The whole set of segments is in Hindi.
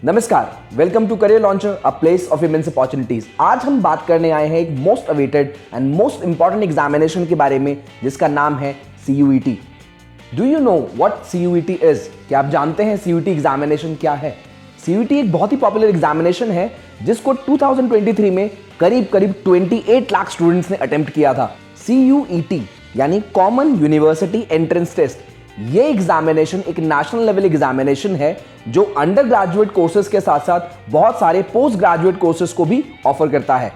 नमस्कार, welcome to Career Launcher, a place of immense opportunities. आज हम बात करने आए हैं एक most awaited and most important examination के बारे में जिसका नाम है CUET। Do you know what CUET is? क्या आप जानते हैं CUET एग्जामिनेशन क्या है? CUET एक बहुत ही पॉपुलर एग्जामिनेशन है जिसको 2023 में करीब 28 लाख स्टूडेंट्स ने अटेम्प्ट किया था। CUET यानी कॉमन यूनिवर्सिटी एंट्रेंस टेस्ट, ये एग्जामिनेशन एक नेशनल लेवल एग्जामिनेशन है जो अंडर ग्रेजुएट कोर्सेज के साथ साथ बहुत सारे पोस्ट ग्रेजुएट कोर्सेज को भी ऑफर करता है।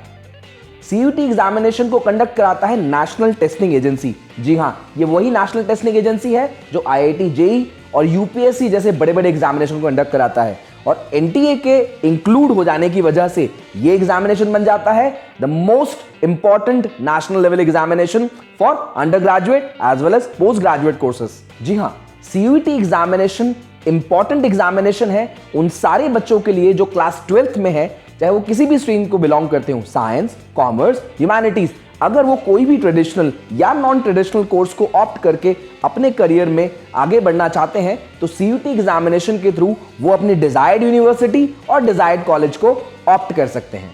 CUET एग्जामिनेशन को कंडक्ट कराता है नेशनल टेस्टिंग एजेंसी। जी हां, ये वही नेशनल टेस्टिंग एजेंसी है जो IIT JEE और UPSC जैसे बड़े बड़े एग्जामिनेशन को कंडक्ट कराता है। और NTA के इंक्लूड हो जाने की वजह से ये एग्जामिनेशन बन जाता है the most important national level examination for undergraduate as well as postgraduate courses. जी हाँ, CUET एग्जामिनेशन इंपॉर्टेंट एग्जामिनेशन है उन सारे बच्चों के लिए जो क्लास 12th में है, चाहे वो किसी भी स्ट्रीम को बिलोंग करते हो, साइंस, कॉमर्स, ह्यूमैनिटीज। अगर वो कोई भी ट्रेडिशनल या नॉन ट्रेडिशनल कोर्स को ऑप्ट करके अपने करियर में आगे बढ़ना चाहते हैं तो CUET एग्जामिनेशन के थ्रू वो अपनी डिजायर्ड यूनिवर्सिटी और डिजायर्ड कॉलेज को ऑप्ट कर सकते हैं।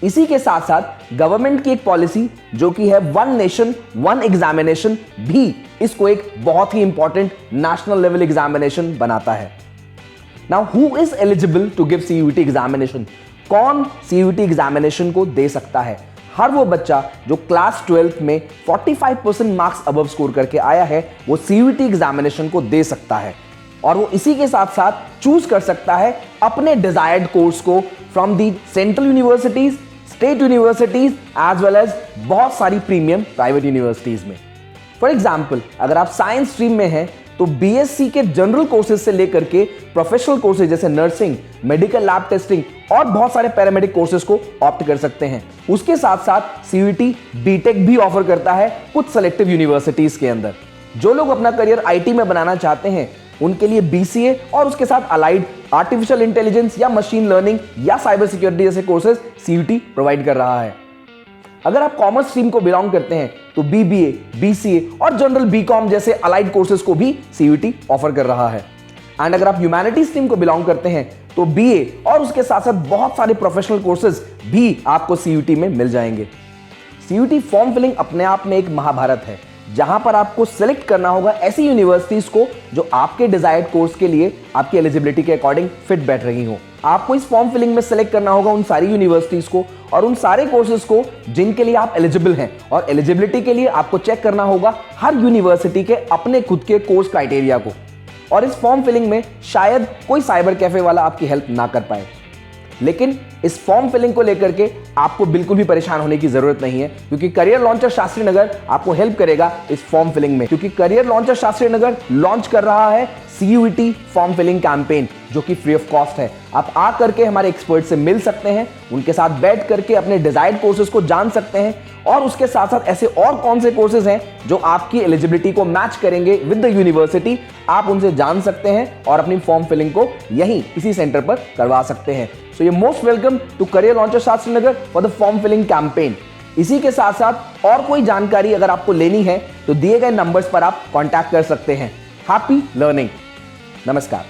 इसी के साथ साथ गवर्नमेंट की एक पॉलिसी जो कि है वन नेशन वन एग्जामिनेशन भी इसको एक बहुत ही इंपॉर्टेंट नेशनल लेवल एग्जामिनेशन बनाता है। Now who is eligible to give CUET examination? कौन CUET एग्जामिनेशन को दे सकता है? हर वो बच्चा जो क्लास 12th में 45% मार्क्स अबव स्कोर करके आया है वो CUET एग्जामिनेशन को दे सकता है। और वो इसी के साथ साथ चूज कर सकता है अपने डिजायर्ड कोर्स को from the central universities, state universities as well as बहुत सारी प्रीमियम प्राइवेट यूनिवर्सिटीज में। फॉर एग्जाम्पल, अगर आप साइंस स्ट्रीम में हैं तो BSc के जनरल कोर्सेज से लेकर के प्रोफेशनल कोर्सेज जैसे नर्सिंग, मेडिकल लैब टेस्टिंग और बहुत सारे पैरामेडिक कोर्सेज को ऑप्ट कर सकते हैं। उसके साथ साथ CUET BTech भी ऑफर करता है कुछ सेलेक्टिव यूनिवर्सिटीज के अंदर। जो लोग अपना करियर IT में बनाना चाहते हैं उनके लिए BCA और उसके साथ अलाइड आर्टिफिशियल इंटेलिजेंस या मशीन लर्निंग या साइबर सिक्योरिटी जैसे कोर्सेज CUET प्रोवाइड कर रहा है। अगर आप कॉमर्स स्ट्रीम को बिलोंग करते हैं तो BBA, BCA और जनरल BCom जैसे अलाइड कोर्सेज को भी CUET ऑफर कर रहा है। एंड अगर आप ह्यूमैनिटीज स्ट्रीम को बिलोंग करते हैं तो BA और उसके साथ साथ बहुत सारे प्रोफेशनल कोर्सेज भी आपको CUET में मिल जाएंगे। CUET फॉर्म फिलिंग अपने आप में एक महाभारत है जहां पर आपको सिलेक्ट करना होगा ऐसी यूनिवर्सिटीज को जो आपके डिजायर्ड कोर्स के लिए आपकी एलिजिबिलिटी के अकॉर्डिंग फिट बैठ रही हो। आपको इस फॉर्म फिलिंग में सिलेक्ट करना होगा उन सारी यूनिवर्सिटीज को और उन सारे कोर्सेज को जिनके लिए आप एलिजिबल हैं। और एलिजिबिलिटी के लिए आपको चेक करना होगा हर यूनिवर्सिटी के अपने खुद के कोर्स क्राइटेरिया को। और इस फॉर्म फिलिंग में शायद कोई साइबर कैफे वाला आपकी हेल्प ना कर पाए, लेकिन इस फॉर्म फिलिंग को लेकर के आपको बिल्कुल भी परेशान होने की जरूरत नहीं है क्योंकि करियर लॉन्चर शास्त्री नगर आपको हेल्प करेगा इस फॉर्म फिलिंग में। क्योंकि करियर लॉन्चर शास्त्री नगर लॉन्च कर रहा है CUET फॉर्म फिलिंग कैंपेन जो कि फ्री ऑफ कॉस्ट है। आप आ करके हमारे एक्सपर्ट से मिल सकते हैं, उनके साथ बैठ करके अपने डिजायर्ड कोर्सेज को जान सकते हैं और उसके साथ साथ ऐसे और कौन से कोर्सेज हैं जो आपकी एलिजिबिलिटी को मैच करेंगे विद द यूनिवर्सिटी, आप उनसे जान सकते हैं और अपनी फॉर्म फिलिंग को यहीं इसी सेंटर पर करवा सकते हैं। So you most welcome to Career Launcher Shastri Nagar for the form filling campaign. इसी के साथ साथ और कोई जानकारी अगर आपको लेनी है तो दिए गए नंबर्स पर आप कांटेक्ट कर सकते हैं। Happy learning. नमस्कार।